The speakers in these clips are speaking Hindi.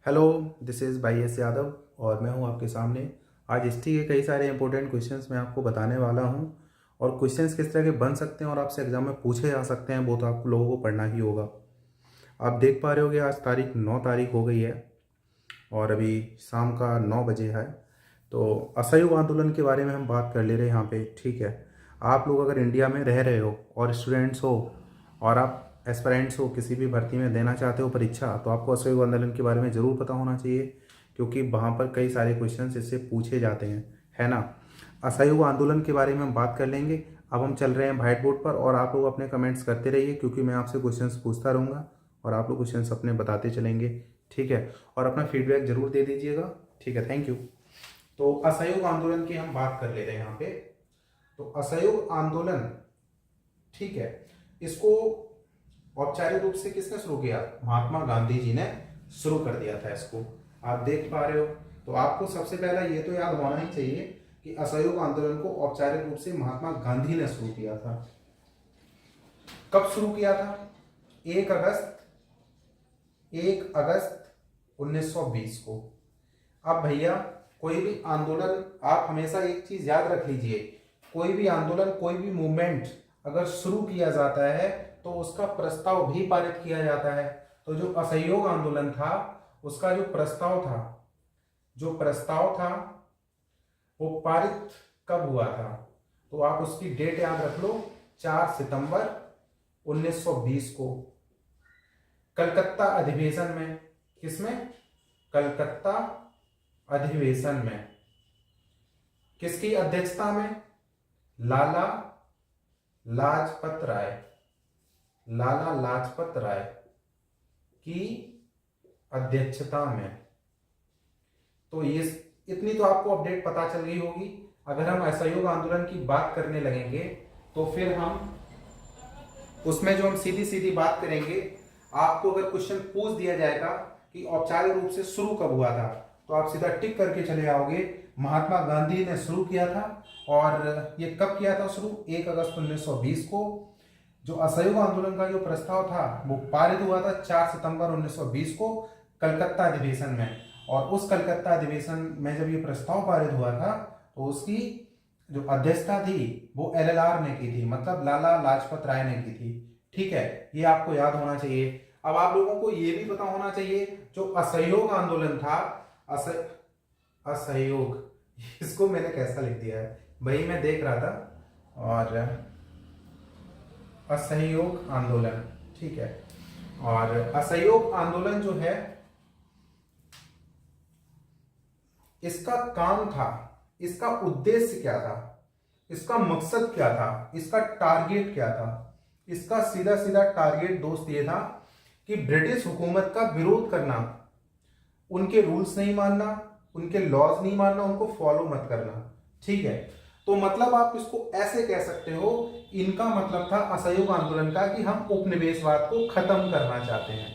हेलो, दिस इज़ भाई एस यादव और मैं हूं आपके सामने। आज हिस्ट्री के कई सारे इंपॉर्टेंट क्वेश्चंस मैं आपको बताने वाला हूं और क्वेश्चंस किस तरह के बन सकते हैं और आपसे एग्जाम में पूछे जा सकते हैं वो तो आप लोगों को पढ़ना ही होगा। आप देख पा रहे होगे आज तारीख 9 तारीख हो गई है और अभी शाम का 9 बजे है। तो असहयोग आंदोलन के बारे में हम बात कर ले रहे हैं यहाँ पे। ठीक है, आप लोग अगर इंडिया में रह रहे हो और स्टूडेंट्स हो और आप एस्पिरेंट्स हो, किसी भी भर्ती में देना चाहते हो परीक्षा, तो आपको असहयोग आंदोलन के बारे में ज़रूर पता होना चाहिए क्योंकि वहाँ पर कई सारे क्वेश्चंस इससे पूछे जाते हैं, है ना। असहयोग आंदोलन के बारे में हम बात कर लेंगे। अब हम चल रहे हैं व्हाइट बोर्ड पर और आप लोग अपने कमेंट्स करते रहिए क्योंकि मैं आपसे क्वेश्चंस पूछता रहूँगा और आप लोग क्वेश्चंस अपने बताते चलेंगे। ठीक है, और अपना फीडबैक जरूर दे दीजिएगा। ठीक है, थैंक यू। तो असहयोग आंदोलन की हम बात कर ले रहे हैं यहाँ पे। तो असहयोग आंदोलन, ठीक है, इसको औपचारिक रूप से किसने शुरू किया? महात्मा गांधी जी ने शुरू कर दिया था इसको। आप देख पा रहे हो। तो आपको सबसे पहला ये तो याद होना ही चाहिए कि असहयोग आंदोलन को औपचारिक रूप से महात्मा गांधी ने शुरू किया था। कब शुरू किया था? 1 अगस्त 1920 को। अब भैया कोई भी आंदोलन, आप हमेशा एक चीज याद रख लीजिए, कोई भी आंदोलन, कोई भी मूवमेंट अगर शुरू किया जाता है तो उसका प्रस्ताव भी पारित किया जाता है। तो जो असहयोग आंदोलन था उसका जो प्रस्ताव था वो पारित कब हुआ था? तो आप उसकी डेट याद रख लो, 4 सितंबर 1920 को, कलकत्ता अधिवेशन में। किसमें? कलकत्ता अधिवेशन में। किसकी अध्यक्षता में? लाला लाजपत राय की अध्यक्षता में। तो ये इतनी तो आपको अपडेट पता चल गई होगी। अगर हम असहयोग आंदोलन की बात करने लगेंगे तो फिर हम उसमें जो हम सीधी सीधी बात करेंगे, आपको अगर क्वेश्चन पूछ दिया जाएगा कि औपचारिक रूप से शुरू कब हुआ था तो आप सीधा टिक करके चले आओगे, महात्मा गांधी ने शुरू किया था। और ये कब किया था शुरू? 1 अगस्त 1920 को। जो असहयोग आंदोलन का जो प्रस्ताव था वो पारित हुआ था 4 सितंबर 1920 को कलकत्ता अधिवेशन में। और उस कलकत्ता अधिवेशन में जब ये प्रस्ताव पारित हुआ था तो उसकी जो अध्यक्षता थी वो LLR ने की थी, मतलब लाला लाजपत राय ने की थी। ठीक है, ये आपको याद होना चाहिए। अब आप लोगों को ये भी पता होना चाहिए जो असहयोग आंदोलन था, असहयोग, इसको मैंने कैसा लिख दिया है भाई, मैं देख रहा था। और असहयोग आंदोलन, ठीक है, और असहयोग आंदोलन जो है इसका काम था, इसका उद्देश्य क्या था, इसका मकसद क्या था, इसका टारगेट क्या था? इसका सीधा सीधा टारगेट दोस्त ये था कि ब्रिटिश हुकूमत का विरोध करना, उनके रूल्स नहीं मानना, उनके लॉज नहीं मानना, उनको फॉलो मत करना। ठीक है, तो मतलब आप इसको ऐसे कह सकते हो, इनका मतलब था असहयोग आंदोलन का कि हम उपनिवेशवाद को खत्म करना चाहते हैं,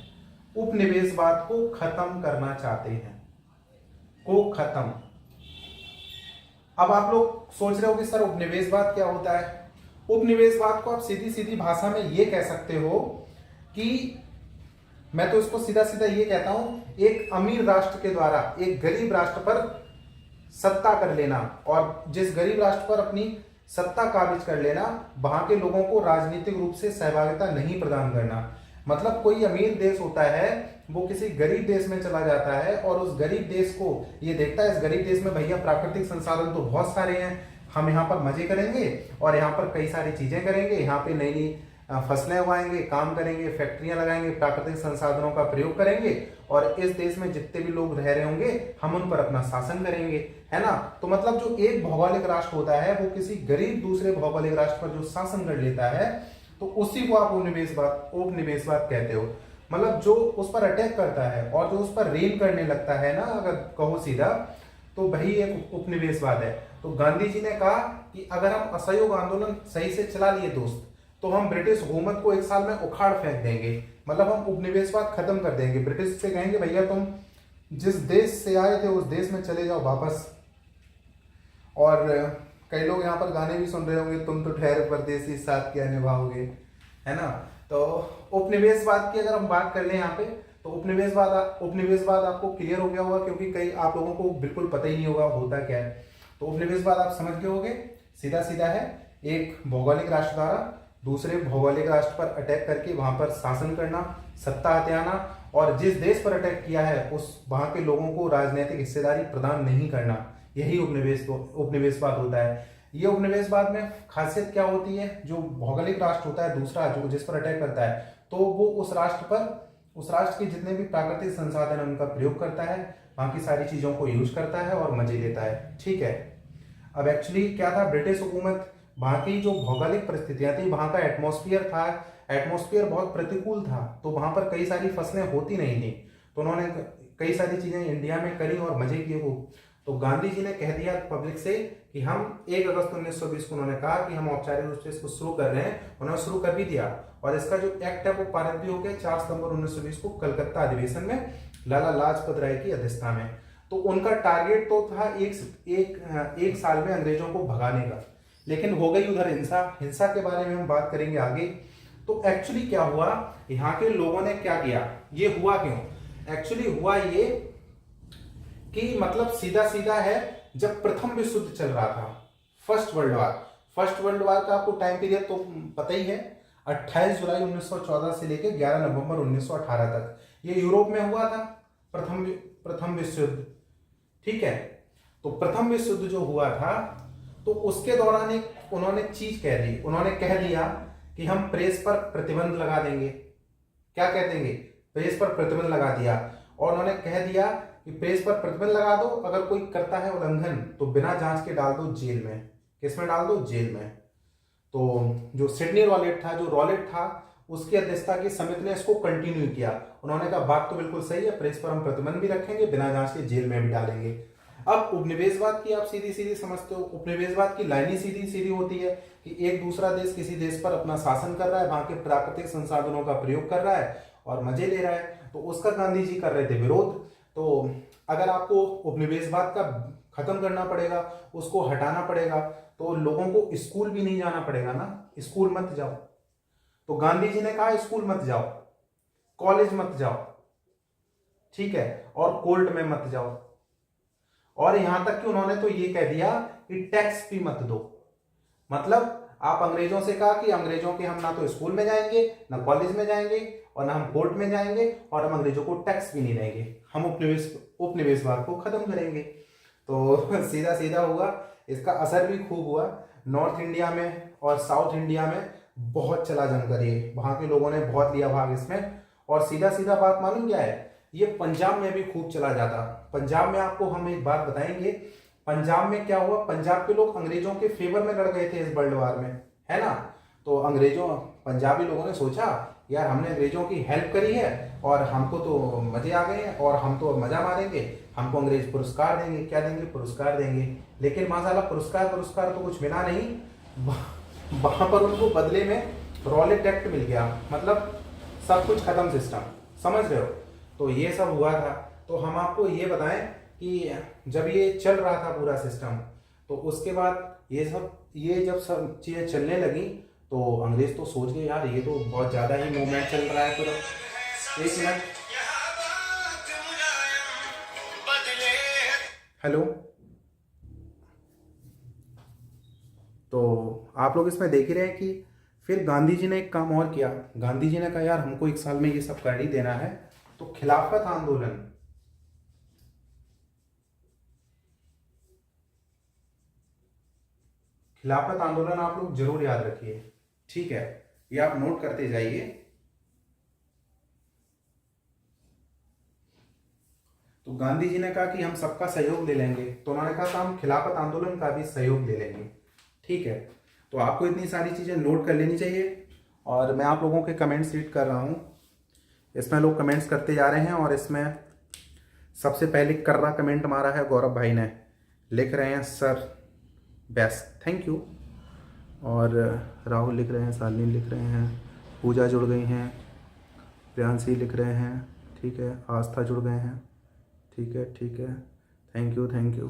उपनिवेशवाद को खत्म करना चाहते हैं, को खत्म। अब आप लोग सोच रहे हो कि सर उपनिवेशवाद क्या होता है? उपनिवेशवाद को आप सीधी सीधी भाषा में ये कह सकते हो कि, मैं तो इसको सीधा सीधा ये कहता हूं, एक अमीर राष्ट्र के द्वारा एक गरीब राष्ट्र पर सत्ता कर लेना और जिस गरीब राष्ट्र पर अपनी सत्ता काबिज कर लेना, वहां के लोगों को राजनीतिक रूप से सहभागिता नहीं प्रदान करना। मतलब कोई अमीर देश होता है, वो किसी गरीब देश में चला जाता है और उस गरीब देश को ये देखता है, इस गरीब देश में भैया प्राकृतिक संसाधन तो बहुत सारे हैं, हम यहाँ पर मजे करेंगे और यहाँ पर कई सारी चीजें करेंगे, यहाँ पे नई नई फसलें उगाएंगे, काम करेंगे, फैक्ट्रियां लगाएंगे, प्राकृतिक संसाधनों का प्रयोग करेंगे और इस देश में जितने भी लोग रह रहे होंगे हम उन पर अपना शासन करेंगे, है ना। तो मतलब जो एक भौगोलिक राष्ट्र होता है वो किसी गरीब दूसरे भौगोलिक राष्ट्र पर जो शासन कर लेता है तो उसी को आप उपनिवेशवाद कहते हो। मतलब जो उस पर अटैक करता है और जो उस पर रेन करने लगता है ना, अगर कहो सीधा, तो वही एक उपनिवेशवाद है। तो गांधी जी ने कहा कि अगर हम असहयोग आंदोलन सही से चला लिए दोस्त, तो हम ब्रिटिश हुकूमत को 1 साल में उखाड़ फेंक देंगे, मतलब हम उपनिवेशवाद खत्म कर देंगे। ब्रिटिश से कहेंगे भैया तुम जिस देश से आए थे उस देश में चले जाओ वापस। और कई लोग यहाँ पर गाने भी सुन रहे होंगे, तुम तो ठहर परदेसी साथ क्या निभाओगे, है ना। तो उपनिवेशवाद की अगर हम बात कर लें यहाँ पे, तो उपनिवेशवाद आपको क्लियर हो गया होगा, क्योंकि कई आप लोगों को बिल्कुल पता ही नहीं होगा होता क्या है। तो उपनिवेशवाद आप समझ गए होंगे, सीधा सीधा है, एक भौगोलिक राष्ट्र द्वारा दूसरे भौगोलिक राष्ट्र पर अटैक करके वहां पर शासन करना, सत्ता हथियाना, और जिस देश पर अटैक किया है उस वहां के लोगों को राजनीतिक हिस्सेदारी प्रदान नहीं करना, यही उपनिवेशवाद होता है। ये उपनिवेशवाद में खासियत क्या होती है, जो भौगोलिक राष्ट्र होता है दूसरा जो जिस पर अटैक करता है, तो वो उस राष्ट्र के जितने भी प्राकृतिक संसाधन है उनका प्रयोग करता है, बाकी सारी चीजों को यूज करता है और मजे लेता है। ठीक है, अब एक्चुअली क्या था, ब्रिटिश हुकूमत वहां की जो भौगोलिक परिस्थितियां थी, वहां का एटमॉस्फेयर था, एटमॉस्फेयर बहुत प्रतिकूल था, तो वहां पर कई सारी फसलें होती नहीं थी, तो उन्होंने कई सारी चीजें इंडिया में करी और मजे किए वो। तो गांधी जी ने कह दिया पब्लिक से कि हम 1 अगस्त 1920 को उन्होंने कहा कि हम औपचारिक रूप से इसको शुरू कर रहे हैं, उन्होंने शुरू कर भी दिया, और इसका जो एक्ट है वो पारित भी हो गया 4 सितंबर 1920 को कलकत्ता अधिवेशन में लाला लाजपत राय की अध्यक्षता में। तो उनका टारगेट तो था एक साल में अंग्रेजों को भगाने का, लेकिन हो गई उधर हिंसा के बारे में हम बात करेंगे आगे। तो एक्चुअली क्या हुआ, यहाँ के लोगों ने क्या किया, ये हुआ क्यों, एक्चुअली हुआ ये कि मतलब सीधा सीधा है, जब प्रथम विश्व युद्ध चल रहा था, फर्स्ट वर्ल्ड वार का आपको टाइम पीरियड तो पता ही है, 28 जुलाई 1914 से लेकर 11 नवंबर 1918 तक, ये यूरोप में हुआ था प्रथम विश्व युद्ध। ठीक है, तो प्रथम विश्व युद्ध जो हुआ था, तो उसके दौरान एक उन्होंने चीज कह दी, उन्होंने कह दिया कि हम प्रेस पर प्रतिबंध लगा देंगे। क्या कह देंगे, प्रेस पर प्रतिबंध लगा दिया, और उन्होंने कह दिया कि प्रेस पर प्रतिबंध लगा दो, अगर कोई करता है उल्लंघन तो बिना जांच के डाल दो जेल में। किसमें डाल दो, जेल में। तो जो सिडनी रॉलेट था उसकी अध्यक्षता की समिति ने इसको कंटिन्यू किया, उन्होंने कहा बात तो बिल्कुल सही है, प्रेस पर हम प्रतिबंध भी रखेंगे, बिना जांच के जेल में भी डालेंगे। अब उपनिवेशवाद की आप सीधी सीधी समझते हो, उपनिवेशवाद की लाइन ही सीधी सीधी होती है कि एक दूसरा देश किसी देश पर अपना शासन कर रहा है, वहां के प्राकृतिक संसाधनों का प्रयोग कर रहा है और मजे ले रहा है, तो उसका गांधी जी कर रहे थे विरोध। तो अगर आपको उपनिवेशवाद का खत्म करना पड़ेगा, उसको हटाना पड़ेगा, तो लोगों को स्कूल भी नहीं जाना पड़ेगा ना, स्कूल मत जाओ। तो गांधी जी ने कहा स्कूल मत जाओ, कॉलेज मत जाओ, ठीक है, और कोर्ट में मत जाओ, और यहां तक कि उन्होंने तो ये कह दिया कि टैक्स भी मत दो। मतलब आप अंग्रेजों से कहा कि अंग्रेजों के हम ना तो स्कूल में जाएंगे, ना कॉलेज में जाएंगे, और ना हम कोर्ट में जाएंगे, और हम अंग्रेजों को टैक्स भी नहीं देंगे, हम उपनिवेशवाद को खत्म करेंगे। तो सीधा सीधा हुआ, इसका असर भी खूब हुआ। नॉर्थ इंडिया में और साउथ इंडिया में बहुत चला जमकर, ये वहां के लोगों ने बहुत लिया भाग इसमें। और सीधा सीधा बात मालूम क्या है, ये पंजाब में भी खूब चला जाता। पंजाब में आपको हम एक बात बताएंगे, पंजाब में क्या हुआ, पंजाब के लोग अंग्रेजों के फेवर में लड़ गए थे इस वर्ल्ड वार में, है ना। तो पंजाबी लोगों ने सोचा यार हमने अंग्रेजों की हेल्प करी है और हमको तो मजे आ गए हैं और हम तो मजा मारेंगे, हमको अंग्रेज पुरस्कार देंगे। क्या देंगे, पुरस्कार देंगे। लेकिन माशाल्लाह पुरस्कार तो कुछ मिला नहीं, वहां पर उनको बदले में रॉलेट एक्ट मिल गया, मतलब सब कुछ खत्म सिस्टम, समझ रहे हो। तो ये सब हुआ था। तो हम आपको ये बताएं कि जब ये चल रहा था पूरा सिस्टम, तो उसके बाद ये जब सब चीजें चलने लगी, तो अंग्रेज तो सोच गए यार ये तो बहुत ज्यादा ही मूवमेंट चल रहा है पूरा। एक मिनट, हेलो। तो आप लोग इसमें देख ही रहे हैं कि फिर गांधी जी ने एक काम और किया। गांधी जी ने कहा यार हमको 1 साल में ये सब कर ही देना है। तो खिलाफत आंदोलन आप लोग जरूर याद रखिए, ठीक है, ये आप नोट करते जाइए। तो गांधी जी ने कहा कि हम सबका सहयोग ले लेंगे, तो उन्होंने कहा था हम खिलाफत आंदोलन का भी सहयोग ले लेंगे, ठीक है। तो आपको इतनी सारी चीजें नोट कर लेनी चाहिए। और मैं आप लोगों के कमेंट्स रीड कर रहा हूं, इसमें लोग कमेंट्स करते जा रहे हैं, और इसमें सबसे पहले कर्रा कमेंट मारा है गौरव भाई ने, लिख रहे हैं सर बेस्ट, थैंक यू। और राहुल लिख रहे हैं, शालिनी लिख रहे हैं, पूजा जुड़ गई हैं, प्रियांशी लिख रहे हैं, ठीक है, आस्था जुड़ गए हैं, ठीक है, थैंक यू,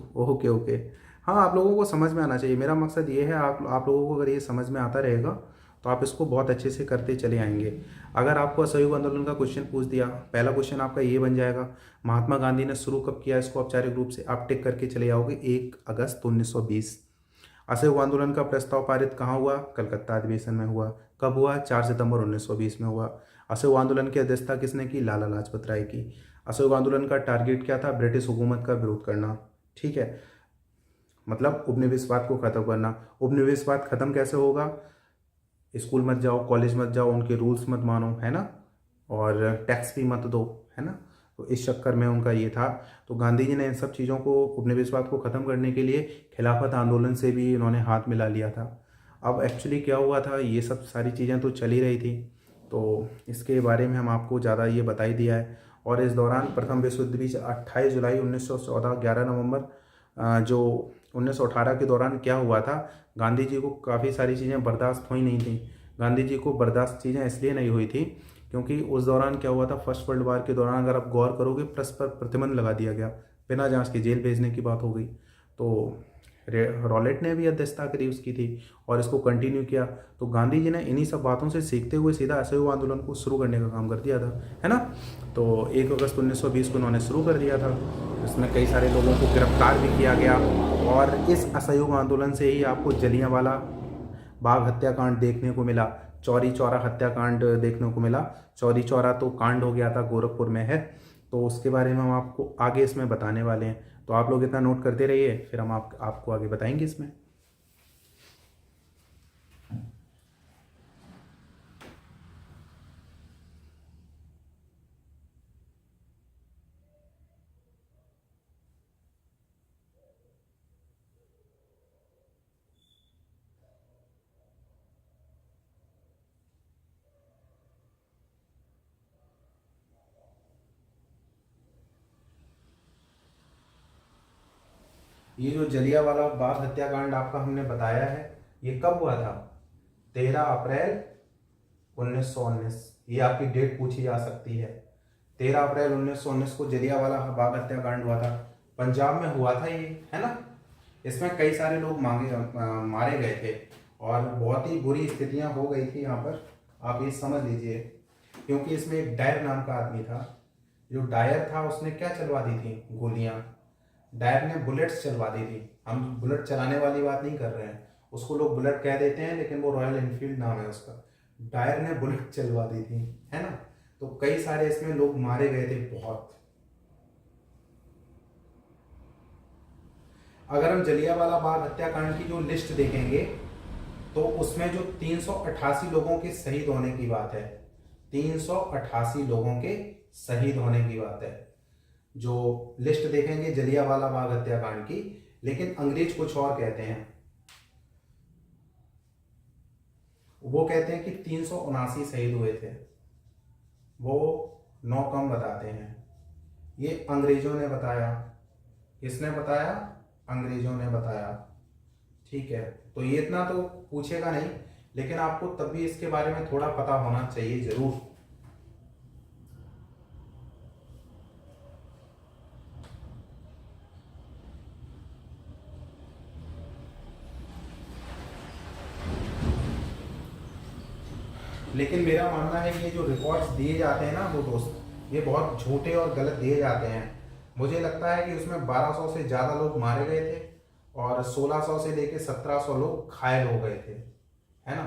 ओके। हाँ, आप लोगों को समझ में आना चाहिए, मेरा मकसद ये है आप लोगों को अगर ये समझ में आता रहेगा तो आप इसको बहुत अच्छे से करते चले आएंगे। अगर आपको असहयोग आंदोलन का क्वेश्चन पूछ दिया, पहला क्वेश्चन आपका ये बन जाएगा, महात्मा गांधी ने शुरू कब किया, इसको औपचारिक रूप से आप टिक करके चले जाओगे 1 अगस्त 1920। असहयोग आंदोलन का प्रस्ताव पारित कहाँ हुआ, कलकत्ता अधिवेशन में हुआ। कब हुआ, 4 सितंबर 1920 में हुआ। असहयोग आंदोलन की अध्यक्षता किसने की, लाला लाजपत राय की। असहयोग आंदोलन का टारगेट क्या था, ब्रिटिश हुकूमत का विरोध करना। ठीक है, मतलब उपनिवेशवाद को खत्म करना। उपनिवेशवाद खत्म कैसे होगा, स्कूल मत जाओ, कॉलेज मत जाओ, उनके रूल्स मत मानो, है ना, और टैक्स भी मत दो, है ना। तो इस चक्कर में उनका ये था। तो गांधी जी ने इन सब चीज़ों को, उपनिवेशवाद को ख़त्म करने के लिए खिलाफत आंदोलन से भी इन्होंने हाथ मिला लिया था। अब एक्चुअली क्या हुआ था, ये सब सारी चीज़ें तो चल ही रही थी, तो इसके बारे में हम आपको ज़्यादा ये बता ही दिया है। और इस दौरान प्रथम विश्व युद्ध भी 28 जुलाई 1914, 11 नवंबर जो 1918 के दौरान क्या हुआ था, गांधी जी को काफ़ी सारी चीज़ें बर्दाश्त हुई नहीं थी। गांधी जी को बर्दाश्त चीज़ें इसलिए नहीं हुई थी क्योंकि उस दौरान क्या हुआ था, फर्स्ट वर्ल्ड वार के दौरान अगर आप गौर करोगे, प्रेस पर प्रतिबंध लगा दिया गया, बिना जांच के जेल भेजने की बात हो गई। तो रॉलेट ने भी अध्यक्षता करी उसकी थी और इसको कंटिन्यू किया। तो गांधी जी ने इन्हीं सब बातों से सीखते हुए सीधा असहयोग आंदोलन को शुरू करने का काम कर दिया था, है ना। तो 1 अगस्त 1920 को उन्होंने शुरू कर दिया था। इसमें कई सारे लोगों को गिरफ्तार भी किया गया और इस असहयोग आंदोलन से ही आपको जलियांवाला बाग हत्याकांड देखने को मिला, चौरी चौरा हत्याकांड देखने को मिला। चौरी चौरा तो कांड हो गया था, गोरखपुर में है, तो उसके बारे में हम आपको आगे इसमें बताने वाले हैं। तो आप लोग इतना नोट करते रहिए, फिर हम आपको आगे बताएंगे इसमें। ये जो जलियांवाला बाग हत्याकांड आपका हमने बताया है, ये कब हुआ था, 13 अप्रैल 1919। ये आपकी डेट पूछी जा सकती है। 13 अप्रैल 1919 को जलियांवाला बाग हत्याकांड हुआ था, पंजाब में हुआ था ये, है ना। इसमें कई सारे लोग मारे गए थे और बहुत ही बुरी स्थितियां हो गई थी यहाँ पर, आप ये समझ लीजिए। क्योंकि इसमें एक डायर नाम का आदमी था, जो डायर था उसने क्या चलवा दी थी, गोलियां। डायर ने बुलेट्स चलवा दी थी। हम बुलेट चलाने वाली बात नहीं कर रहे हैं, उसको लोग बुलेट कह देते हैं लेकिन वो रॉयल एनफील्ड नाम है उसका। डायर ने बुलेट चलवा दी थी, है ना। तो कई सारे इसमें लोग मारे गए थे बहुत। अगर हम जलियांवाला बाग हत्याकांड की जो लिस्ट देखेंगे तो उसमें जो 388 लोगों के शहीद होने की बात है, 388 लोगों के शहीद होने की बात है जो लिस्ट देखेंगे जलियांवाला बाग हत्याकांड की। लेकिन अंग्रेज कुछ और कहते हैं, वो कहते हैं कि 379 शहीद हुए थे, वो 9 कम बताते हैं। ये अंग्रेजों ने बताया। किसने बताया, अंग्रेजों ने बताया। ठीक है, तो ये इतना तो पूछेगा नहीं, लेकिन आपको तब भी इसके बारे में थोड़ा पता होना चाहिए जरूर। लेकिन मेरा मानना है ये जो रिकॉर्ड्स दिए जाते हैं ना वो दोस्त, ये बहुत झूठे और गलत दिए जाते हैं। मुझे लगता है कि उसमें 1200 से ज़्यादा लोग मारे गए थे और 1600 से लेकर 1700 लोग घायल हो गए थे, है ना।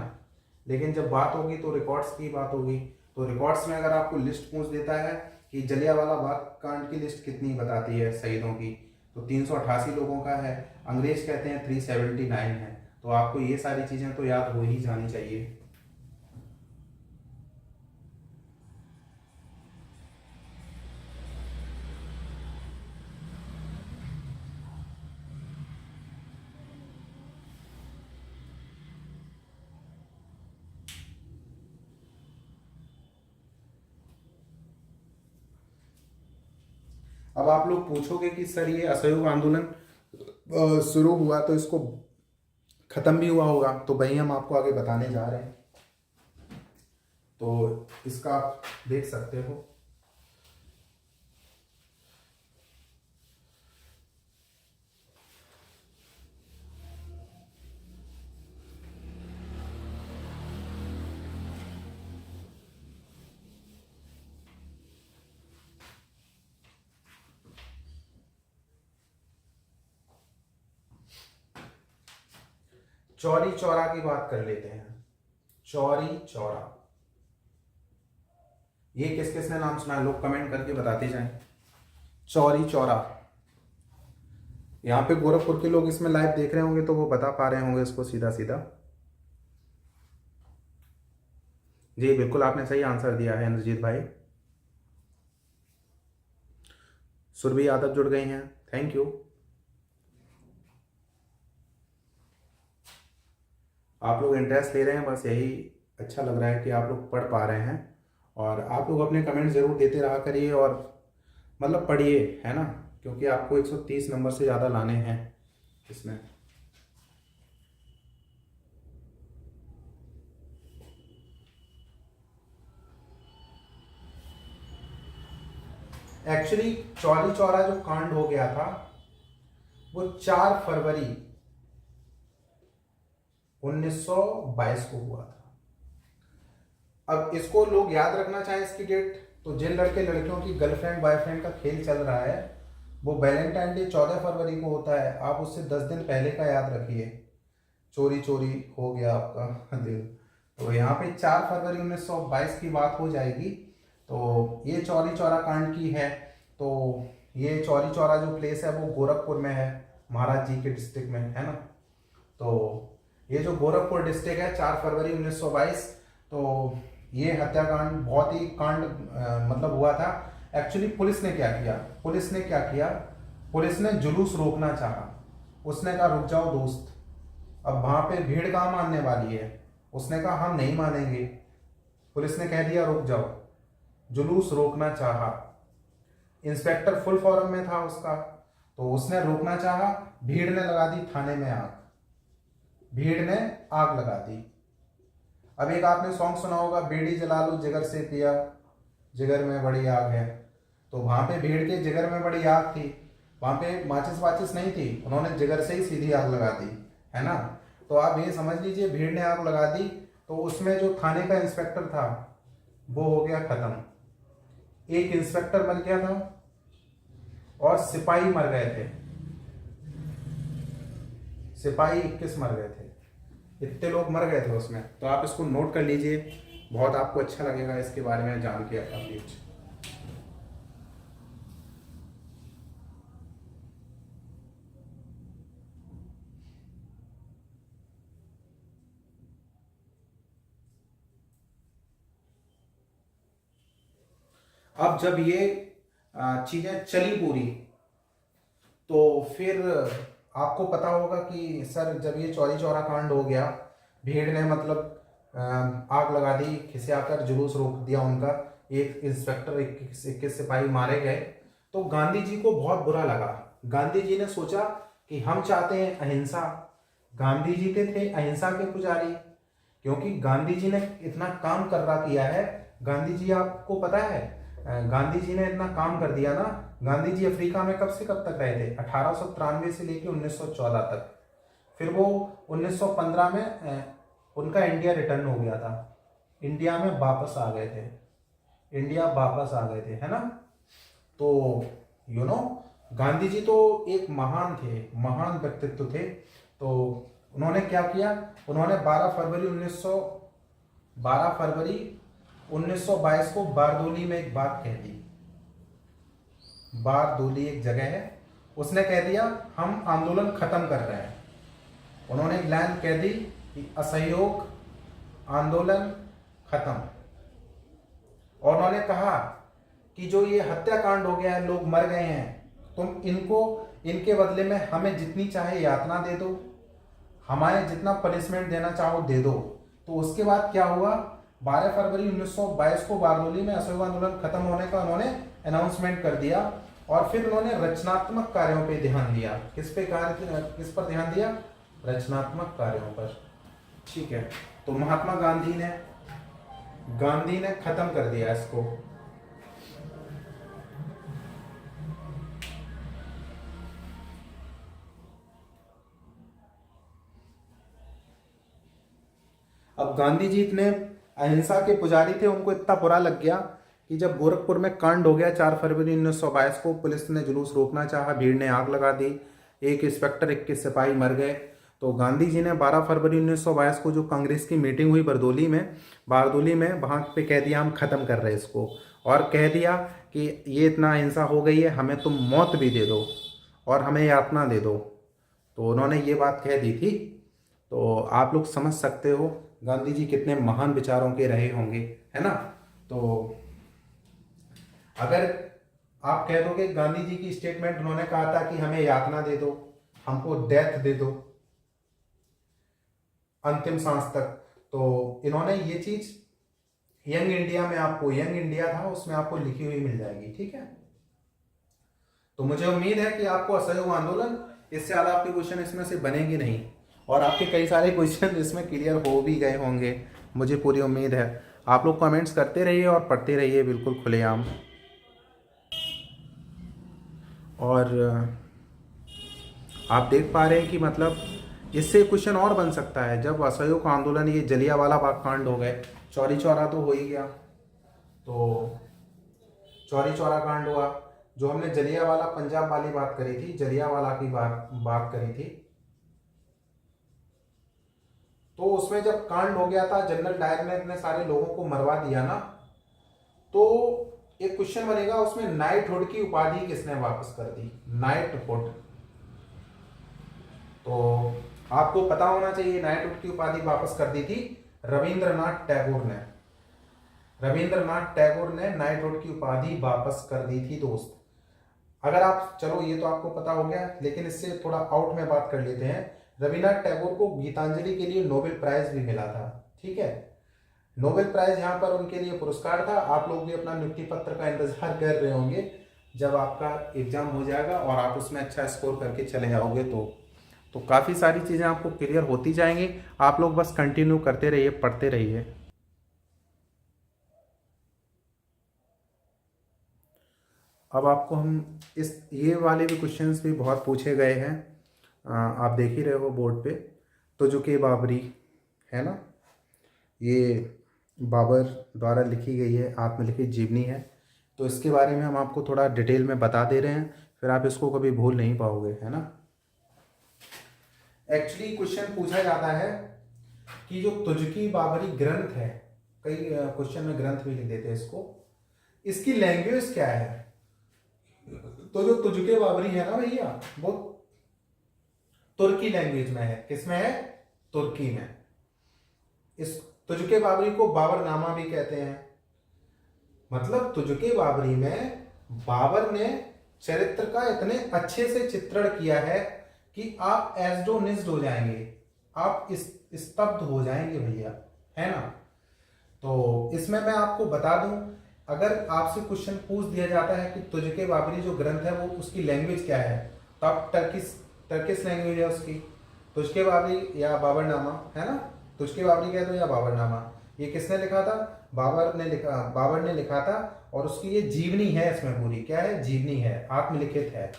लेकिन जब बात होगी तो रिकॉर्ड्स की बात होगी, तो रिकॉर्ड्स में अगर आपको लिस्ट पूछ देता है कि जलियांवाला बाग कांड की लिस्ट कितनी बताती है शहीदों की, तो 388 लोगों का है। अंग्रेज कहते हैं 379 है। तो आपको ये सारी चीज़ें तो याद हो ही जानी चाहिए। अब आप लोग पूछोगे कि सर ये असहयोग आंदोलन शुरू हुआ तो इसको खत्म भी हुआ होगा, तो वही हम आपको आगे बताने जा रहे हैं। तो इसका आप देख सकते हो। चौरी चौरा की बात कर लेते हैं। चौरी चौरा, ये किस किसने नाम सुना है? लोग कमेंट करके बताते जाएं। चौरी चौरा, यहाँ पे गोरखपुर के लोग इसमें लाइव देख रहे होंगे तो वो बता पा रहे होंगे इसको सीधा सीधा। जी बिल्कुल, आपने सही आंसर दिया है इंद्रजीत भाई। सुरभि यादव जुड़ गई हैं, थैंक यू। आप लोग इंटरेस्ट ले रहे हैं, बस यही अच्छा लग रहा है कि आप लोग पढ़ पा रहे हैं। और आप लोग अपने कमेंट ज़रूर देते रहा करिए और मतलब पढ़िए, है ना, क्योंकि आपको 130 नंबर से ज़्यादा लाने हैं इसमें। एक्चुअली चौरी चौरा जो कांड हो गया था वो 4 फरवरी 1922 को हुआ था। अब इसको लोग याद रखना चाहें इसकी डेट, तो जिन लड़के लड़कियों की गर्लफ्रेंड बॉयफ्रेंड का खेल चल रहा है वो वैलेंटाइन डे 14 फरवरी को होता है, आप उससे 10 दिन पहले का याद रखिए। चोरी चोरी हो गया आपका दिल। तो यहाँ पे 4 फरवरी 1922 की बात हो जाएगी। तो ये चौरी चौरा कांड की है। तो ये चौरी चौरा जो प्लेस है वो गोरखपुर में है, महाराज जी के डिस्ट्रिक्ट में, है ना। तो ये जो गोरखपुर डिस्ट्रिक्ट है, 4 फरवरी 1922, तो ये हत्याकांड बहुत ही कांड मतलब हुआ था। एक्चुअली पुलिस ने क्या किया, पुलिस ने जुलूस रोकना चाहा। उसने कहा रुक जाओ दोस्त, अब वहां पे भीड़ कहाँ मानने वाली है। उसने कहा हम नहीं मानेंगे। पुलिस ने कह दिया रुक जाओ, जुलूस रोकना चाहा। इंस्पेक्टर फुल फॉर्म में था उसका, तो उसने रोकना चाहा, भीड़ ने लगा दी थाने में आग, भीड़ ने आग लगा दी। अब एक आपने सॉन्ग सुना होगा, बीड़ी जला लो जिगर से पिया, जिगर में बड़ी आग है। तो वहां पे भीड़ के जिगर में बड़ी आग थी, वहां पे माचिस वाचिस नहीं थी, उन्होंने जिगर से ही सीधी आग लगा दी, है ना। तो आप ये समझ लीजिए भीड़ ने आग लगा दी, तो उसमें जो थाने का इंस्पेक्टर था वो हो गया खत्म। एक इंस्पेक्टर मर गया था और सिपाही मर गए थे, सिपाही 21 मर गए थे, इतने लोग मर गए थे उसमें। तो आप इसको नोट कर लीजिए, बहुत आपको अच्छा लगेगा इसके बारे में जान के अपडेट। अब जब ये चीजें चली पूरी, तो फिर आपको पता होगा कि सर जब ये चौरी चौरा कांड हो गया, भीड़ ने मतलब आग लगा दी, खिसे आकर जुलूस रोक दिया उनका, एक इंस्पेक्टर 21 सिपाही मारे गए, तो गांधी जी को बहुत बुरा लगा। गांधी जी ने सोचा कि हम चाहते हैं अहिंसा। गांधी जी के थे अहिंसा के पुजारी, क्योंकि गांधी जी ने इतना काम कर रहा किया है। गांधी जी आपको पता है, गांधी जी ने इतना काम कर दिया ना। गांधी जी अफ्रीका में कब से कब तक रहे थे? 1893 से लेके 1914 तक। फिर वो 1915 में उनका इंडिया रिटर्न हो गया था, इंडिया में वापस आ गए थे, इंडिया वापस आ गए थे, है ना। तो गांधी जी तो एक महान थे, महान व्यक्तित्व थे। तो उन्होंने क्या किया, उन्होंने 12 फरवरी 1922 को बारदोली में एक बात कह दी। बारदोली एक जगह है, उसने कह दिया हम आंदोलन खत्म कर रहे हैं। उन्होंने एक लाइन कह दी कि असहयोग आंदोलन खत्म। और उन्होंने कहा कि जो ये हत्याकांड हो गया है, लोग मर गए हैं, तुम इनके बदले में हमें जितनी चाहे यातना दे दो, हमारे जितना पनिशमेंट देना चाहो दे दो। तो उसके बाद क्या हुआ, 12 फरवरी 1922 को बारदोली में असहयोग आंदोलन खत्म होने का उन्होंने अनाउंसमेंट कर दिया। और फिर उन्होंने रचनात्मक कार्यों पे ध्यान दिया। किस पर ध्यान दिया? रचनात्मक कार्यों पर। ठीक है, तो महात्मा गांधी ने खत्म कर दिया इसको। अब गांधी जी इतने अहिंसा के पुजारी थे, उनको इतना बुरा लग गया कि जब गोरखपुर में कांड हो गया 4 फरवरी 1922 को, पुलिस ने जुलूस रोकना चाहा, भीड़ ने आग लगा दी, एक इंस्पेक्टर 21 सिपाही मर गए। तो गांधी जी ने 12 फरवरी 1922 को जो कांग्रेस की मीटिंग हुई बारदोली में वहाँ पे कह दिया हम ख़त्म कर रहे हैं इसको, और कह दिया कि ये इतना हिंसा हो गई है, हमें तुम मौत भी दे दो और हमें यातना दे दो। तो उन्होंने ये बात कह दी थी। तो आप लोग समझ सकते हो गांधी जी कितने महान विचारों के रहे होंगे, है ना। तो अगर आप कह दोगे गांधी जी की स्टेटमेंट, उन्होंने कहा था कि हमें यातना दे दो, हमको डेथ दे दो अंतिम सांस तक, तो इन्होंने ये चीज यंग इंडिया में, आपको यंग इंडिया था उसमें आपको लिखी हुई मिल जाएगी, ठीक है। तो मुझे उम्मीद है कि आपको असहयोग आंदोलन, इससे ज्यादा आपके क्वेश्चन इसमें से बनेंगे नहीं, और आपके कई सारे क्वेश्चन इसमें क्लियर हो भी गए होंगे, मुझे पूरी उम्मीद है। आप लोग कमेंट्स करते रहिए और पढ़ते रहिए बिल्कुल खुलेआम। और आप देख पा रहे हैं कि मतलब इससे क्वेश्चन और बन सकता है। जब असहयोग आंदोलन, ये जलियांवाला बाग कांड हो गए, चौरी चौरा तो हो ही गया, तो चौरी चौरा कांड हुआ, जो हमने जलियांवाला पंजाब वाली बात करी थी, जलियांवाला की बात करी थी, तो उसमें जब कांड हो गया था, जनरल डायर ने इतने सारे लोगों को मरवा दिया ना, तो एक क्वेश्चन बनेगा उसमें नाइटहुड की उपाधि किसने वापस कर दी, नाइटहुड। तो आपको पता होना चाहिए नाइटहुड की उपाधि वापस कर दी थी रविंद्रनाथ टैगोर ने। रविंद्रनाथ टैगोर ने नाइटहुड की उपाधि वापस कर दी थी दोस्त। अगर आप, चलो ये तो आपको पता हो गया, लेकिन इससे थोड़ा आउट में बात कर लेते हैं। रविन्द्रनाथ टैगोर को गीतांजलि के लिए नोबेल प्राइज भी मिला था, ठीक है। नोबेल प्राइज यहाँ पर उनके लिए पुरस्कार था। आप लोग भी अपना नियुक्ति पत्र का इंतजार कर रहे होंगे जब आपका एग्जाम हो जाएगा और आप उसमें अच्छा स्कोर करके चले जाओगे, तो काफ़ी सारी चीज़ें आपको क्लियर होती जाएंगी। आप लोग बस कंटिन्यू करते रहिए, पढ़ते रहिए। अब आपको हम ये वाले भी क्वेश्चंस भी बहुत पूछे गए हैं, आप देख ही रहे हो बोर्ड पे। तुजुके बाबरी है ना, ये बाबर द्वारा लिखी गई है, आत्मलिखित जीवनी है। तो इसके बारे में हम आपको थोड़ा डिटेल में बता दे रहे हैं, फिर आप इसको कभी भूल नहीं पाओगे, है ना। एक्चुअली क्वेश्चन पूछा जाता है कि जो तुजुकी बाबरी ग्रंथ है, कई क्वेश्चन में ग्रंथ भी लिख देते हैं इसको, इसकी लैंग्वेज क्या है। तो जो तुजुके बाबरी है ना भैया, वो तुर्की लैंग्वेज में है। किसमें है, तुर्की में। इस तुजुके बाबरी को बाबरनामा भी कहते हैं। मतलब तुजुके बाबरी में बाबर ने चरित्र का इतने अच्छे से चित्रण किया है कि आप एस्टोनिश्ड हो जाएंगे, आप स्तब्ध हो जाएंगे भैया, है ना। तो इसमें मैं आपको बता दूं, अगर आपसे क्वेश्चन पूछ दिया जाता है कि तुजुके बाबरी जो ग्रंथ है वो उसकी लैंग्वेज क्या है, तो आप टर्किश लैंग्वेज है उसकी, तुजुके बाबरी या बाबरनामा, है ना। तुजुके बाबरी कह दो या बाबरनामा। ये किसने लिखा था, बाबर ने लिखा था, और उसकी ये जीवनी है, इसमें पूरी क्या है, जीवनी है, आत्मलिखित है।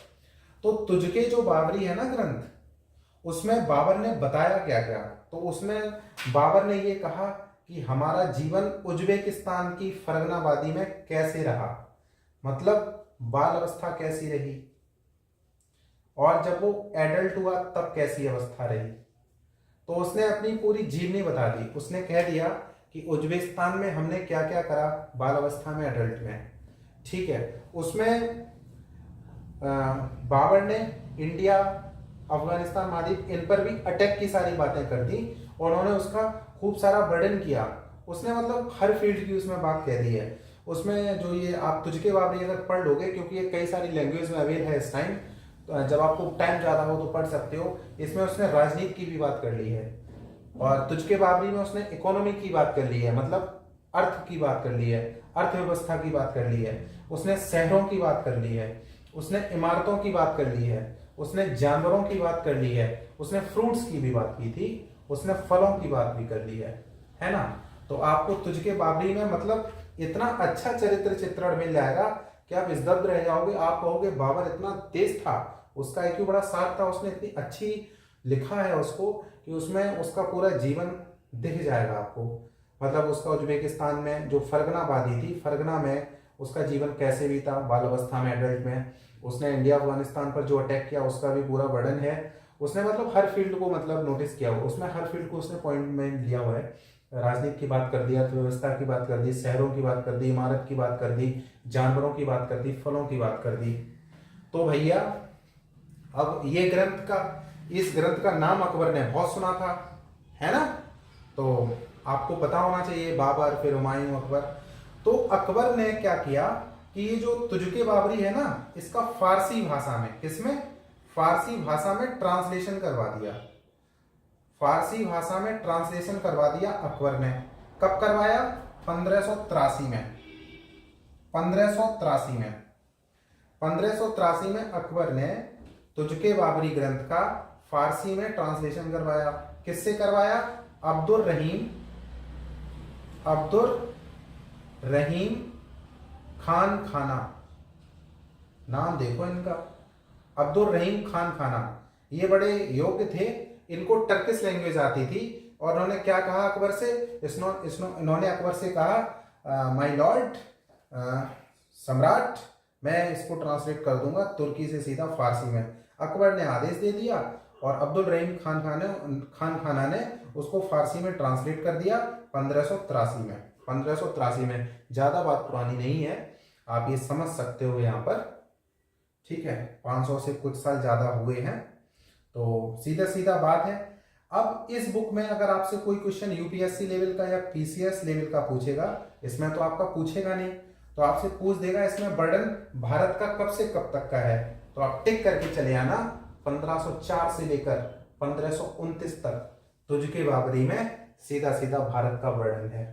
तो तुजुके जो बाबरी है ना ग्रंथ, उसमें बाबर ने बताया क्या क्या, तो उसमें बाबर ने ये कहा कि हमारा जीवन उज्बेकिस्तान की फरगनाबादी में कैसे रहा, मतलब बाल अवस्था कैसी रही, और जब वो एडल्ट हुआ तब कैसी अवस्था रही। तो उसने अपनी पूरी जीवनी बता दी। उसने कह दिया कि उज्बेकिस्तान में हमने क्या क्या करा बाल अवस्था में, एडल्ट में, ठीक है। उसमें बाबर ने इंडिया, अफगानिस्तान, मालदीव, इन पर भी अटैक की सारी बातें कर दी, और उन्होंने उसका खूब सारा वर्णन किया। उसने मतलब हर फील्ड की उसमें बात कह दी है। उसमें जो ये आप तुजुके बाबरी अगर पढ़ लोगे, क्योंकि ये कई सारी लैंग्वेज में अवेल है इस टाइम, तो जब आपको टाइम ज़्यादा हो तो पढ़ सकते हो। इसमें उसने राजनीति की भी बात कर ली है, और तुजुके बाबरी में उसने इकोनॉमी की बात कर ली है, मतलब अर्थ की बात कर ली है, अर्थव्यवस्था की बात कर ली है, उसने शहरों की बात कर ली है, उसने इमारतों की बात कर ली है, उसने जानवरों की बात कर ली है, उसने फ्रूट्स की भी बात की थी, उसने फलों की बात भी कर ली है ना। तो आपको तुजुके बाबरी में मतलब इतना अच्छा चरित्र चित्रण मिल जाएगा कि आप स्तब्ध रह जाओगे। आप कहोगे बाबर इतना तेज था, उसका IQ बड़ा शार्प था, उसने इतनी अच्छी लिखा है उसको कि उसमें उसका पूरा जीवन दिख जाएगा आपको। मतलब उसका उज्बेकिस्तान में जो फरगनाबादी थी, फरगना में उसका जीवन कैसे बीता बाल अवस्था में, एडल्ट में। उसने इंडिया अफगानिस्तान पर जो अटैक किया उसका भी पूरा वर्णन है। उसने मतलब हर फील्ड को मतलब नोटिस किया हुआ, उसमें हर फील्ड को उसने पॉइंट में लिया हुआ है। राजनीति की बात कर दी, अर्थव्यवस्था की बात कर दी, शहरों की बात कर दी, इमारत की बात कर दी, जानवरों की बात कर दी, फलों की बात कर दी। तो भैया अब ये ग्रंथ का, इस ग्रंथ का नाम अकबर ने बहुत सुना था, है ना? तो आपको पता होना चाहिए, बाबर, फिर हुमायूं, अकबर। तो अकबर ने क्या किया कि ये जो तुझके बाबरी है ना, इसका फारसी भाषा में, किसमें? फारसी भाषा में ट्रांसलेशन करवा दिया। फारसी भाषा में ट्रांसलेशन करवा दिया अकबर ने। कब करवाया? 1583 में। 1583 में 1583 में अकबर ने तुझके बाबरी ग्रंथ का फारसी में ट्रांसलेशन करवाया। किससे करवाया? अब्दुल रहीम खान खाना, नाम देखो इनका, अब्दुल रहीम खान खाना। ये बड़े योग्य थे, इनको टर्किश लैंग्वेज आती थी। और उन्होंने क्या कहा अकबर से? इन्होंने अकबर से कहा, माय लॉर्ड सम्राट, मैं इसको ट्रांसलेट कर दूंगा तुर्की से सीधा फारसी में। अकबर ने आदेश दे दिया और अब्दुल रहीम खान खाना ने उसको फारसी में ट्रांसलेट कर दिया 1583 में। 1583 में, ज़्यादा बात पुरानी नहीं है, आप ये समझ सकते हो यहाँ पर, ठीक है? 500 से कुछ साल ज़्यादा हुए हैं, तो सीधा सीधा बात है। अब इस बुक में अगर आपसे कोई क्वेश्चन यूपीएससी लेवल का या पीसीएस लेवल का पूछेगा, इसमें तो आपका पूछेगा नहीं, तो आपसे पूछ देगा इसमें बर्डन भारत का कब से कब तक का है, तो आप टिक करके चले आना 1504 से लेकर 1529 तक तुझके बाबरी में सीधा सीधा भारत का वर्णन है,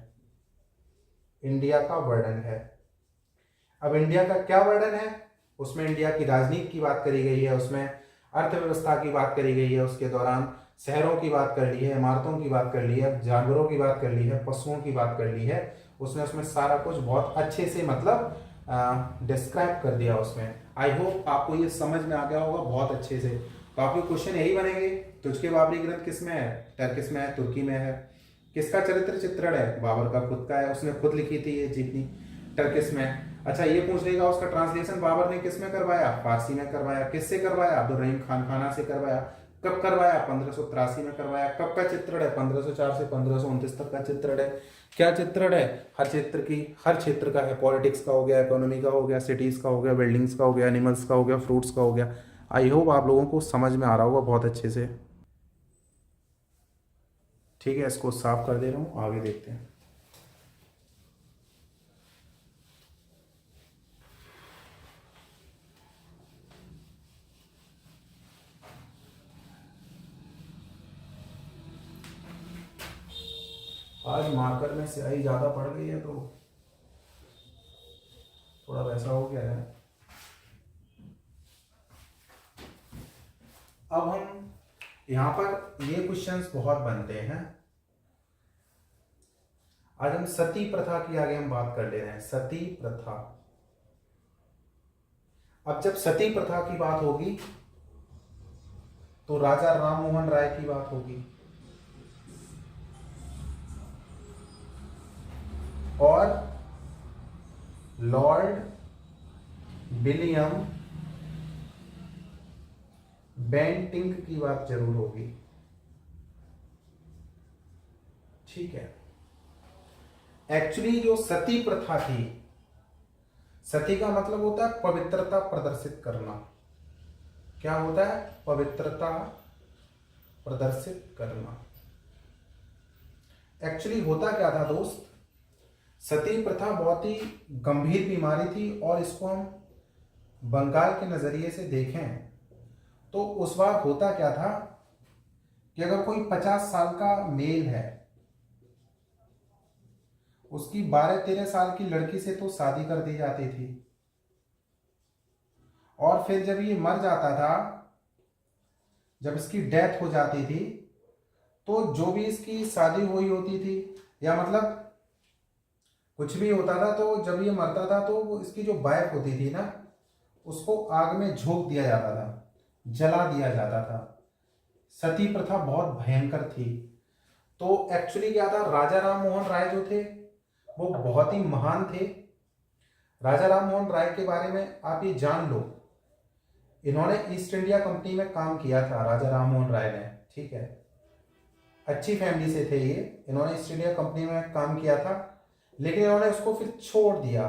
इंडिया का वर्णन है। अब इंडिया का क्या वर्णन है? उसमें इंडिया की राजनीति की बात करी गई है, उसमें अर्थव्यवस्था की बात करी गई है, उसके दौरान शहरों की बात कर ली है, इमारतों की बात कर ली है, जानवरों की बात कर ली है, पशुओं की बात कर ली है। उसमें सारा कुछ बहुत अच्छे से मतलब डिस्क्राइब कर दिया उसमें। आई होप आपको ये समझ में आ गया होगा बहुत अच्छे से। तो आपके क्वेश्चन यही बनेंगे, तुझके बाबरी ग्रंथ किस में है? टर्किश में है, तुर्की में है। किसका चरित्र चित्रण है? बाबर का खुद का है, उसने खुद लिखी थी ये जीतनी, टर्किश में। अच्छा, ये पूछ लेगा उसका ट्रांसलेशन बाबर ने किस में करवाया? फारसी में करवाया। किससे करवाया? अब्दुल रहीम खान खाना से करवाया। कब करवाया? 1583 में करवाया। कब का चित्रण है? 1504 से 1529 तक का चित्रण है। क्या चित्रण है? हर क्षेत्र का है। पॉलिटिक्स का हो गया, इकोनॉमी का हो गया, सिटीज का हो गया, बिल्डिंग्स का हो गया, एनिमल्स का हो गया, फ्रूट्स का हो गया। आई होप आप लोगों को समझ में आ रहा होगा बहुत अच्छे से। ठीक है, इसको साफ कर दे रहा हूँ, आगे देखते हैं। आज मार्कर में स्याही ज़्यादा पड़ गई है तो थोड़ा वैसा हो गया है। अब हम यहाँ पर ये क्वेश्चंस बहुत बनते हैं। आज हम सती प्रथा की आगे हम बात कर ले रहे हैं, सती प्रथा। अब जब सती प्रथा की बात होगी तो राजा राम मोहन राय की बात होगी और लॉर्ड विलियम बेंटिंक की बात जरूर होगी, ठीक है? एक्चुअली जो सती प्रथा थी, सती का मतलब होता है पवित्रता प्रदर्शित करना। क्या होता है? पवित्रता प्रदर्शित करना। एक्चुअली होता क्या था दोस्त, सती प्रथा बहुत ही गंभीर बीमारी थी और इसको हम बंगाल के नजरिए से देखें तो उस बार होता क्या था कि अगर कोई 50 साल का मेल है, उसकी 12-13 साल की लड़की से तो शादी कर दी जाती थी और फिर जब ये मर जाता था, जब इसकी डेथ हो जाती थी, तो जो भी इसकी शादी हुई होती थी या मतलब कुछ भी होता था, तो जब ये मरता था तो इसकी जो वाइफ होती थी ना, उसको आग में झोंक दिया जाता था, जला दिया जाता था। सती प्रथा बहुत भयंकर थी। तो एक्चुअली क्या था, राजा राम मोहन राय जो थे वो बहुत ही महान थे। राजा राम मोहन राय के बारे में आप ये जान लो, इन्होंने ईस्ट इंडिया कंपनी में काम किया था, राजा राम मोहन राय ने, ठीक है। अच्छी फैमिली से थे ये, इन्होंने ईस्ट इंडिया कंपनी में काम किया था, लेकिन इन्होंने उसको फिर छोड़ दिया,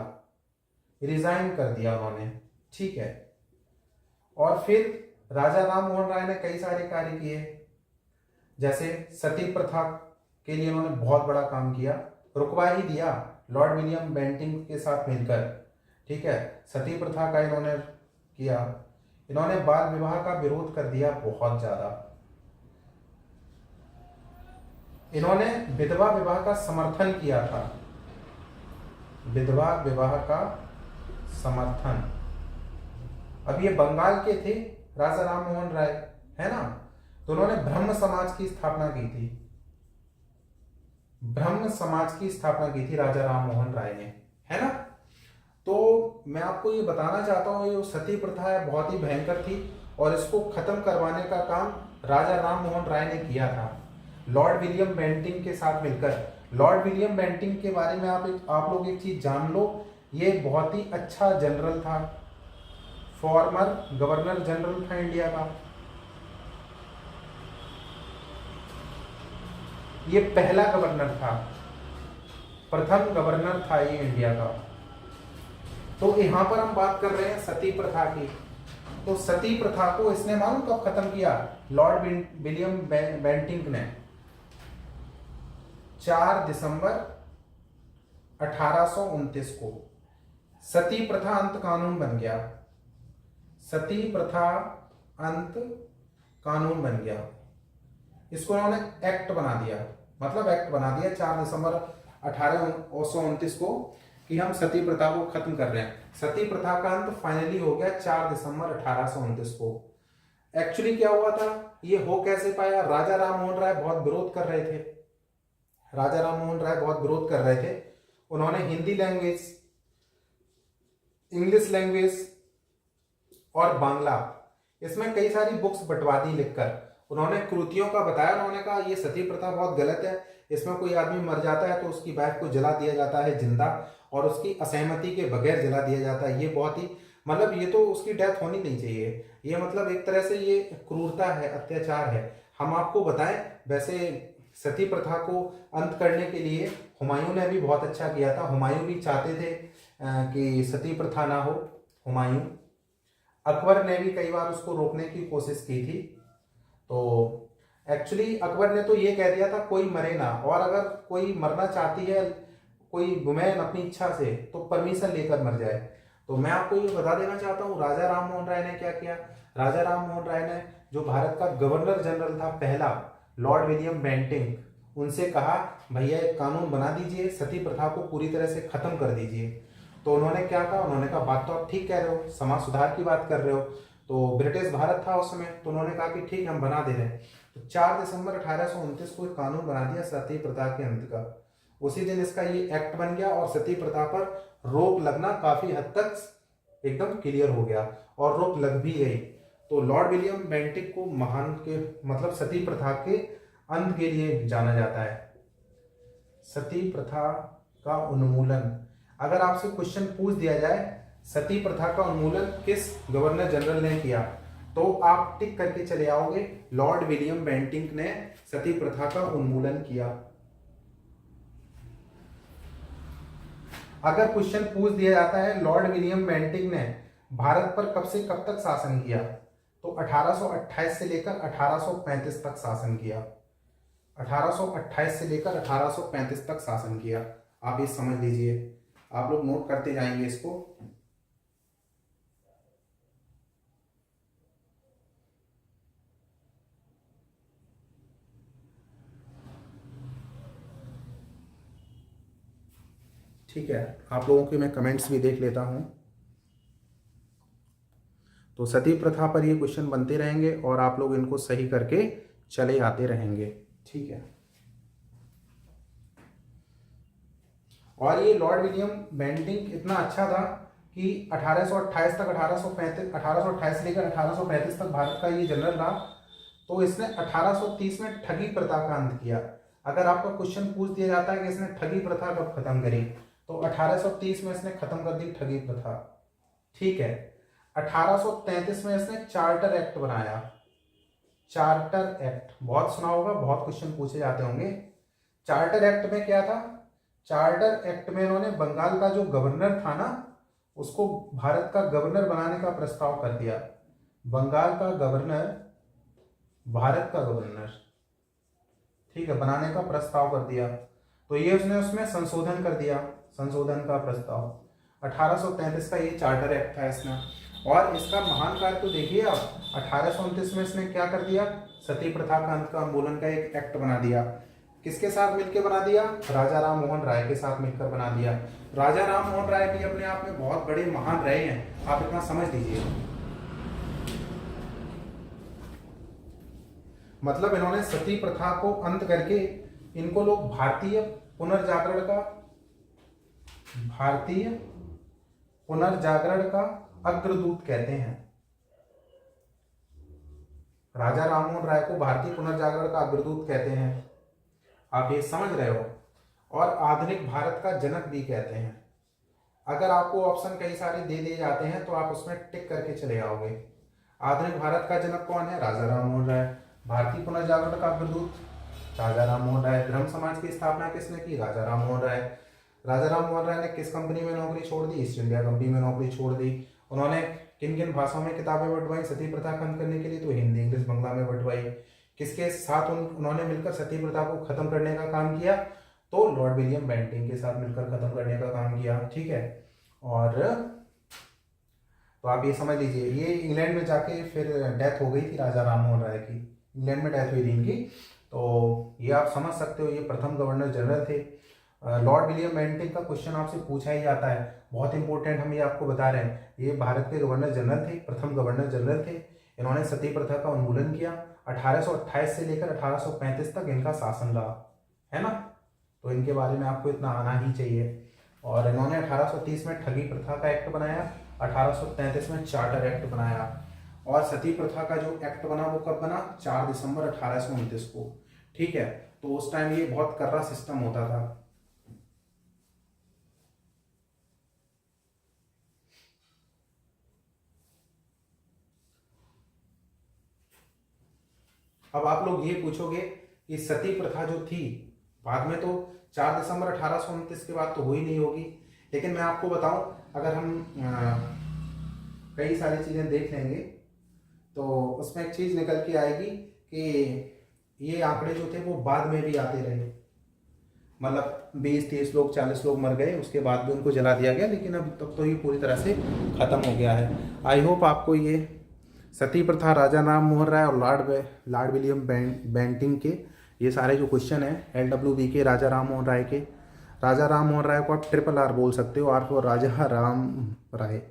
रिजाइन कर दिया उन्होंने, ठीक है। और फिर राजा राम मोहन राय ने कई सारे कार्य किए, जैसे सती प्रथा के लिए उन्होंने बहुत बड़ा काम किया, रुकवा ही दिया लॉर्ड विलियम बेंटिंक के साथ मिलकर, ठीक है। सती प्रथा का इन्होंने किया। इन्होंने बाल विवाह का विरोध कर दिया बहुत ज्यादा। इन्होंने विधवा विवाह का समर्थन किया था, विधवा विवाह का समर्थन। अब ये बंगाल के थे राजा राम मोहन राय, है ना। तो उन्होंने ब्रह्म समाज की स्थापना की थी, ब्रह्म समाज की स्थापना की थी राजा राम मोहन राय ने, है ना। तो मैं आपको ये बताना चाहता हूँ, ये सती प्रथा है बहुत ही भयंकर थी, और इसको खत्म करवाने का काम राजा राम मोहन राय ने किया था लॉर्ड विलियम बेंटिंक के साथ मिलकर। लॉर्ड विलियम बेंटिंक के बारे में आप लोग एक चीज जान लो, ये बहुत ही अच्छा जनरल था, फॉर्मर गवर्नर जनरल था इंडिया का। ये पहला गवर्नर था, प्रथम गवर्नर था ये इंडिया का। तो यहां पर हम बात कर रहे हैं सती प्रथा की। तो सती प्रथा को इसने मालूम कब खत्म किया? लॉर्ड विलियम बेंटिंक ने 4 दिसंबर 1829 को सती प्रथा अंत कानून बन गया, सती प्रथा अंत कानून बन गया। इसको उन्होंने एक्ट बना दिया, मतलब एक्ट बना दिया 4 दिसंबर 1829 को कि हम सती प्रथा को खत्म कर रहे हैं। सती प्रथा का अंत फाइनली हो गया 4 दिसंबर 1829 को। एक्चुअली क्या हुआ था, ये हो कैसे पाया? राजा राम मोहन राय बहुत विरोध कर रहे थे, राजा राम मोहन राय बहुत विरोध कर रहे थे। उन्होंने हिंदी लैंग्वेज, इंग्लिश लैंग्वेज और बांग्ला, इसमें कई सारी बुक्स बंटवा दी लिखकर। उन्होंने कृतियों का बताया, उन्होंने कहा ये सती प्रथा बहुत गलत है, इसमें कोई आदमी मर जाता है तो उसकी वाइफ को जला दिया जाता है जिंदा, और उसकी असहमति के बगैर जला दिया जाता है। ये बहुत ही, मतलब ये तो उसकी डेथ होनी नहीं चाहिए, ये मतलब एक तरह से ये क्रूरता है, अत्याचार है। हम आपको बताएं, वैसे सती प्रथा को अंत करने के लिए हुमायूं ने भी बहुत अच्छा किया था। हुमायूं भी चाहते थे कि सती प्रथा ना हो, हुमायूं। अकबर ने भी कई बार उसको रोकने की कोशिश की थी। तो एक्चुअली अकबर ने तो ये कह दिया था कोई मरे ना, और अगर कोई मरना चाहती है कोई वुमेन अपनी इच्छा से, तो परमिशन लेकर मर जाए। तो मैं आपको ये बता देना चाहता हूँ राजा राम मोहन राय ने क्या किया। राजा राम मोहन राय ने, जो भारत का गवर्नर जनरल था पहला, लॉर्ड विलियम बेंटिंक, उनसे कहा भैया एक कानून बना दीजिए, सती प्रथा को पूरी तरह से खत्म कर दीजिए। तो उन्होंने क्या कहा, उन्होंने कहा बात तो आप ठीक कह रहे हो, समाज सुधार की बात कर रहे हो। तो ब्रिटिश भारत था उस समय, तो उन्होंने कहा कि ठीक हम बना दे रहे हैं। तो 4 दिसंबर 1829 को एक कानून बना दिया सती प्रथा के अंत का। उसी दिन इसका ये एक्ट बन गया, और सती प्रथा पर रोक लगना काफी हद तक एकदम क्लियर हो गया, और रोक लग भी गई। तो लॉर्ड विलियम बेंटिक को महान के, मतलब सती प्रथा के अंत के लिए जाना जाता है। सती प्रथा का उन्मूलन, अगर आपसे क्वेश्चन पूछ दिया जाए सती प्रथा का उन्मूलन किस गवर्नर जनरल ने किया, तो आप टिक करके चले आओगे लॉर्ड विलियम बेंटिंक ने सती प्रथा का उन्मूलन किया। अगर क्वेश्चन पूछ दिया जाता है लॉर्ड विलियम बेंटिंक ने भारत पर कब से कब तक शासन किया, तो 1828 से लेकर 1835 तक शासन किया। 1828 से लेकर 1835 तक शासन किया। आप ये समझ लीजिए, आप लोग नोट करते जाएंगे इसको। ठीक है, आप लोगों के मैं कमेंट्स भी देख लेता हूं। तो सती प्रथा पर ये क्वेश्चन बनते रहेंगे, और आप लोग इनको सही करके चले आते रहेंगे, ठीक है। और ये लॉर्ड विलियम बेंटिंक इतना अच्छा था कि 1828 तक, 1828 से लेकर 1835 तक भारत का ये जनरल रहा। तो इसने 1830 में ठगी प्रथा का अंत किया। अगर आपका क्वेश्चन पूछ दिया जाता है कि इसने ठगी प्रथा कब खत्म करी, तो 1830 में इसने खत्म कर दी ठगी प्रथा, ठीक है। 1833 में इसने चार्टर एक्ट बनाया। चार्टर एक्ट बहुत सुना होगा, बहुत क्वेश्चन पूछे जाते होंगे। चार्टर एक्ट में क्या था? चार्टर एक्ट में इन्होंने बंगाल का जो गवर्नर था ना, उसको भारत का गवर्नर बनाने का प्रस्ताव कर दिया। बंगाल का गवर्नर भारत का गवर्नर, ठीक है, बनाने का प्रस्ताव कर दिया। तो ये उसने उसमें संशोधन कर दिया, संशोधन का प्रस्ताव 1833 का ये चार्टर एक्ट था इसमें। और इसका महान कार्य तो देखिए आप, 1829 में इसने क्या कर दिया? सती प्रथा का अंत का उन्मूलन का एक एक्ट बना दिया। किसके साथ मिलकर बना दिया? राजा राम मोहन राय के साथ मिलकर बना दिया। राजा राम मोहन राय भी अपने आप में बहुत बड़े महान रहे हैं, आप इतना समझ लीजिए। मतलब इन्होंने सती प्रथा को अंत करके, इनको लोग भारतीय पुनर्जागरण का अग्रदूत कहते हैं। राजा राम मोहन राय को भारतीय पुनर्जागरण का अग्रदूत कहते हैं, आप ये समझ रहे हो। और आधुनिक भारत का जनक भी कहते हैं। अगर आपको ऑप्शन कई सारे दे दिए जाते हैं तो आप उसमें टिक करके चले आओगे। आधुनिक भारत का जनक कौन है? राजा राम मोहन राय। भारतीय पुनर्जागरण का अग्रदूत राजा राम मोहन राय। ब्रह्म समाज की स्थापना किसने की? राजा राम मोहन राय। राजा राम मोहन राय ने किस कंपनी में नौकरी छोड़ दी? ईस्ट इंडिया कंपनी में नौकरी छोड़ दी। उन्होंने किन किन भाषाओं में किताबें बंटवाई सती प्रथा खत्म करने के लिए? तो हिंदी, इंग्लिश, बंगला में बंटवाई। किसके साथ उन्होंने मिलकर सती प्रथा को खत्म करने का काम किया? तो लॉर्ड विलियम बेंटिंग के साथ मिलकर खत्म करने का काम किया, ठीक है। और तो आप ये समझ लीजिए, ये इंग्लैंड में जाके फिर डेथ हो गई थी राजा राम मोहन राय की, इंग्लैंड में डेथ हुई थी इनकी। तो ये आप समझ सकते हो, ये प्रथम गवर्नर जनरल थे। लॉर्ड विलियम बेंटिंग का क्वेश्चन आपसे पूछा ही जाता है, बहुत इंपॉर्टेंट, हम ये आपको बता रहे हैं। ये भारत के गवर्नर जनरल थे, प्रथम गवर्नर जनरल थे। इन्होंने सती प्रथा का उन्मूलन किया। 1828 से लेकर 1835 तक इनका शासन रहा, है ना। तो इनके बारे में आपको इतना आना ही चाहिए। और इन्होंने 1830 में ठगी प्रथा का एक्ट बनाया, 1833 में चार्टर एक्ट बनाया। और सती प्रथा का जो एक्ट बना वो कब बना? 4 दिसंबर 1829 को, ठीक है। तो उस टाइम ये बहुत कर्रा सिस्टम होता था। अब आप लोग ये पूछोगे कि सती प्रथा जो थी बाद में, तो 4 दिसंबर 1829 के बाद तो हुई नहीं होगी, लेकिन मैं आपको बताऊं, अगर हम कई सारी चीज़ें देख लेंगे तो उसमें एक चीज़ निकल के आएगी कि ये आंकड़े जो थे वो बाद में भी आते रहे। मतलब 20-30 लोग, 40 लोग मर गए, उसके बाद भी उनको जला दिया गया, लेकिन अब तब तो ये पूरी तरह से ख़त्म हो गया है। आई होप आपको ये सती प्रथा, राजा राम मोहन राय और लॉर्ड विलियम बेंटिंग के ये सारे जो क्वेश्चन हैं, LWB के, राजा राम मोहन राय के। राजा राम मोहन राय को आप RRR बोल सकते हो, R फॉर राजा राम राय,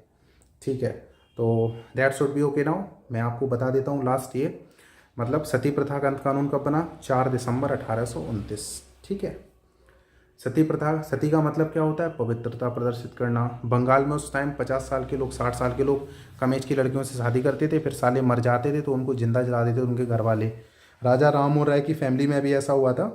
ठीक है। तो that should be okay now. मैं आपको बता देता हूँ लास्ट ये, मतलब सती प्रथा का अंत कानून कब बना? 4 दिसंबर 1829, ठीक है। सती प्रथा, सती का मतलब क्या होता है? पवित्रता प्रदर्शित करना। बंगाल में उस टाइम 50 साल के लोग, 60 साल के लोग कम एज की लड़कियों से शादी करते थे, फिर साले मर जाते थे तो उनको जिंदा जला देते थे उनके घर वाले। राजा राम मोहन राय की फैमिली में भी ऐसा हुआ था।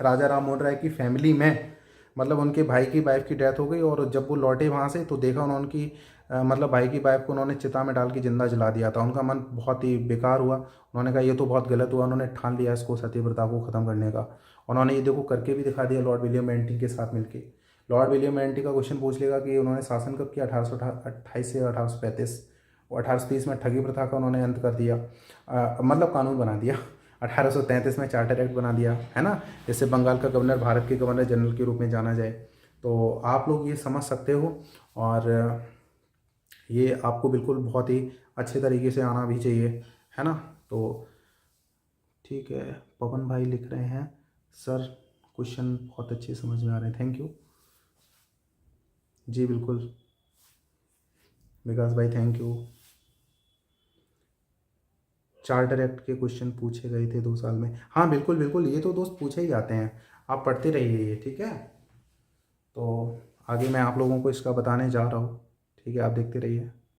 राजा राम मोहन राय की फैमिली में मतलब उनके भाई की वाइफ की डेथ हो गई, और जब वो लौटे वहाँ से तो देखा उन्होंने कि मतलब भाई की वाइफ को उन्होंने चिता में डाल के जिंदा जला दिया था। उनका मन बहुत ही बेकार हुआ, उन्होंने कहा ये तो बहुत गलत हुआ। उन्होंने ठान लिया इसको सती प्रथा को ख़त्म करने का। उन्होंने ये देखो करके भी दिखा दिया लॉर्ड विलियम बेंटिंग के साथ मिलके। लॉर्ड विलियम बेंटिंग का क्वेश्चन पूछ लेगा कि उन्होंने शासन कब किया? 1828 से 1835। और 1830 में ठगी प्रथा का उन्होंने अंत कर दिया, मतलब कानून बना दिया। 1833 में चार्टर एक्ट बना दिया, है ना, जिससे बंगाल का गवर्नर भारत के गवर्नर जनरल के रूप में जाना जाए। तो आप लोग ये समझ सकते हो, और ये आपको बिल्कुल बहुत ही अच्छे तरीके से आना भी चाहिए, है ना। तो ठीक है, पवन भाई लिख रहे हैं सर क्वेश्चन बहुत अच्छे समझ में आ रहे हैं, थैंक यू जी। बिल्कुल विकास भाई थैंक यू। चार्टर एक्ट के क्वेश्चन पूछे गए थे 2 साल में, हाँ बिल्कुल बिल्कुल, ये तो दोस्त पूछे ही जाते हैं, आप पढ़ते रहिए ये, ठीक है। तो आगे मैं आप लोगों को इसका बताने जा रहा हूँ, ठीक है, आप देखते रहिए।